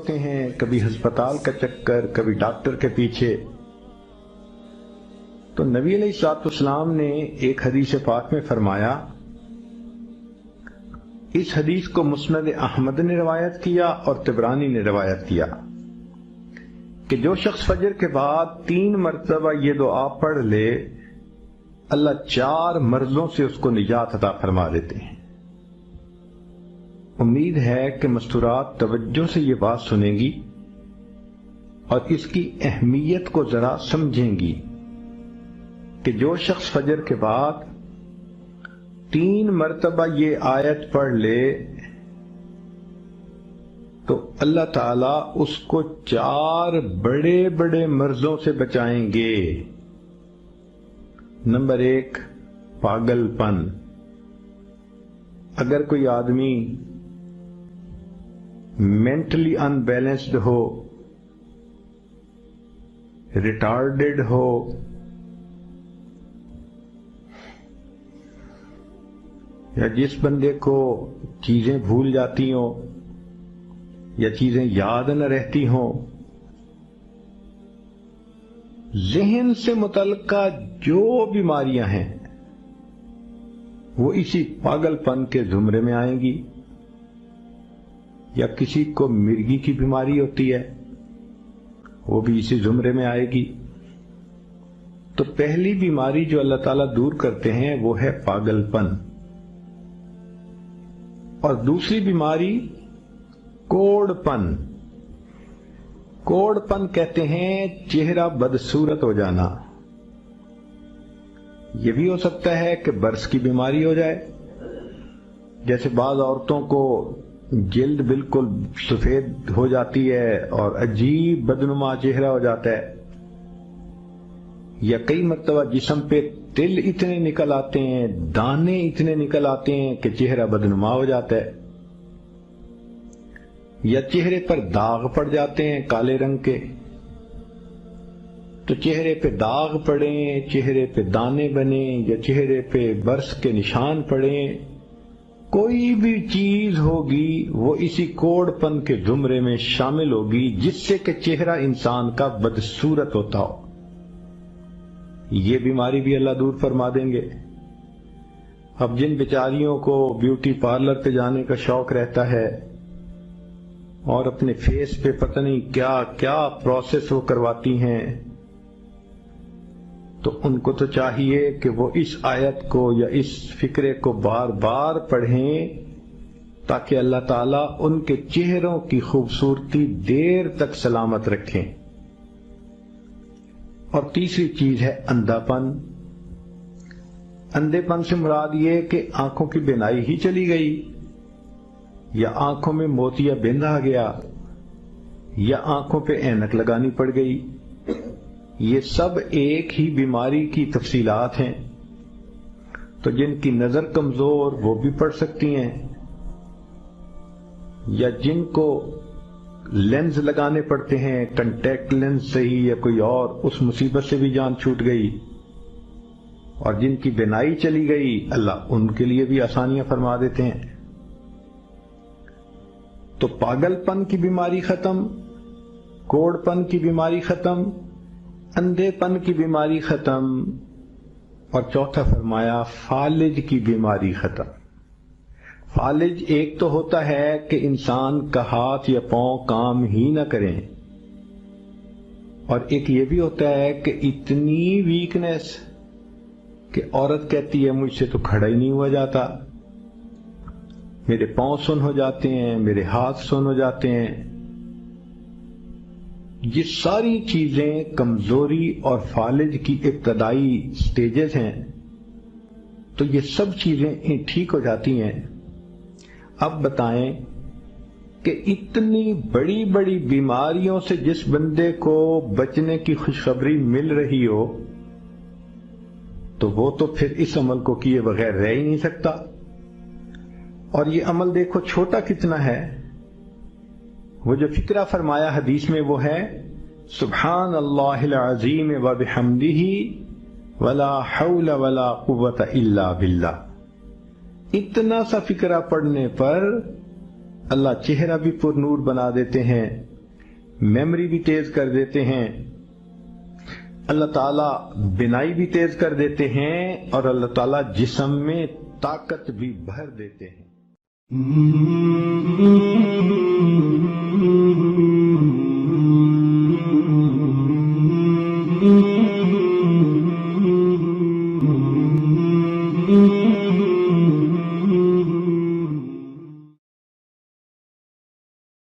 ہوتے ہیں، کبھی ہسپتال کا چکر، کبھی ڈاکٹر کے پیچھے۔ تو نبی علیہ الصلوۃ والسلام نے ایک حدیث پاک میں فرمایا، اس حدیث کو مسند احمد نے روایت کیا اور طبرانی نے روایت کیا کہ جو شخص فجر کے بعد 3 مرتبہ یہ دعا پڑھ لے، اللہ 4 مرضوں سے اس کو نجات عطا فرما دیتے ہیں۔ امید ہے کہ مستورات توجہ سے یہ بات سنیں گی اور اس کی اہمیت کو ذرا سمجھیں گی کہ جو شخص فجر کے بعد 3 مرتبہ یہ آیت پڑھ لے تو اللہ تعالیٰ اس کو 4 بڑے بڑے مرضوں سے بچائیں گے۔ نمبر 1، پاگل پن۔ اگر کوئی آدمی مینٹلی ان بیلنسڈ ہو، ریٹارڈڈ ہو، یا جس بندے کو چیزیں بھول جاتی ہوں یا چیزیں یاد نہ رہتی ہوں، ذہن سے متعلقہ جو بیماریاں ہیں وہ اسی پاگل پن کے زمرے میں آئیں گی۔ یا کسی کو مرگی کی بیماری ہوتی ہے، وہ بھی اسی زمرے میں آئے گی۔ تو پہلی بیماری جو اللہ تعالیٰ دور کرتے ہیں وہ ہے پاگل پن، اور دوسری بیماری کوڑ پن۔ کوڑ پن کہتے ہیں چہرہ بدصورت ہو جانا۔ یہ بھی ہو سکتا ہے کہ برس کی بیماری ہو جائے، جیسے بعض عورتوں کو جلد بالکل سفید ہو جاتی ہے اور عجیب بدنما چہرہ ہو جاتا ہے، یا کئی مرتبہ جسم پہ تل اتنے نکل آتے ہیں، دانے اتنے نکل آتے ہیں کہ چہرہ بدنما ہو جاتا ہے، یا چہرے پر داغ پڑ جاتے ہیں کالے رنگ کے۔ تو چہرے پہ داغ پڑیں، چہرے پہ دانے بنیں، یا چہرے پہ برس کے نشان پڑیں، کوئی بھی چیز ہوگی وہ اسی کوڑ پن کے زمرے میں شامل ہوگی، جس سے کہ چہرہ انسان کا بدصورت ہوتا ہو۔ یہ بیماری بھی اللہ دور فرما دیں گے۔ اب جن بیچاریوں کو بیوٹی پارلر پہ جانے کا شوق رہتا ہے اور اپنے فیس پہ پتہ نہیں کیا کیا پروسیس وہ کرواتی ہیں، تو ان کو تو چاہیے کہ وہ اس آیت کو یا اس فکرے کو بار بار پڑھیں تاکہ اللہ تعالیٰ ان کے چہروں کی خوبصورتی دیر تک سلامت رکھیں۔ اور تیسری چیز ہے اندھا پن۔ اندھے پن سے مراد یہ کہ آنکھوں کی بینائی ہی چلی گئی، یا آنکھوں میں موتیا بند آ گیا، یا آنکھوں پہ اینک لگانی پڑ گئی۔ یہ سب ایک ہی بیماری کی تفصیلات ہیں۔ تو جن کی نظر کمزور وہ بھی پڑھ سکتی ہیں، یا جن کو لینز لگانے پڑتے ہیں، کنٹیکٹ لینز سے ہی یا کوئی اور، اس مصیبت سے بھی جان چھوٹ گئی۔ اور جن کی بینائی چلی گئی، اللہ ان کے لیے بھی آسانیاں فرما دیتے ہیں۔ تو پاگل پن کی بیماری ختم، کوڑ پن کی بیماری ختم، اندھے پن کی بیماری ختم، اور چوتھا فرمایا فالج کی بیماری ختم۔ فالج ایک تو ہوتا ہے کہ انسان کا ہاتھ یا پاؤں کام ہی نہ کریں، اور ایک یہ بھی ہوتا ہے کہ اتنی ویکنیس کہ عورت کہتی ہے مجھ سے تو کھڑا ہی نہیں ہوا جاتا، میرے پاؤں سن ہو جاتے ہیں، میرے ہاتھ سن ہو جاتے ہیں۔ یہ ساری چیزیں کمزوری اور فالج کی ابتدائی سٹیجز ہیں۔ تو یہ سب چیزیں ٹھیک ہو جاتی ہیں۔ اب بتائیں کہ اتنی بڑی بڑی بیماریوں سے جس بندے کو بچنے کی خوشخبری مل رہی ہو، تو وہ تو پھر اس عمل کو کیے بغیر رہ ہی نہیں سکتا۔ اور یہ عمل دیکھو چھوٹا کتنا ہے۔ وہ جو فکرہ فرمایا حدیث میں وہ ہے سبحان اللہ العظیم وبحمدہ ولا حول ولا قوت الا باللہ۔ اتنا سا فکرہ پڑھنے پر اللہ چہرہ بھی پر نور بنا دیتے ہیں میموری بھی تیز کر دیتے ہیں، اللہ تعالیٰ بینائی بھی تیز کر دیتے ہیں، اور اللہ تعالیٰ جسم میں طاقت بھی بھر دیتے ہیں۔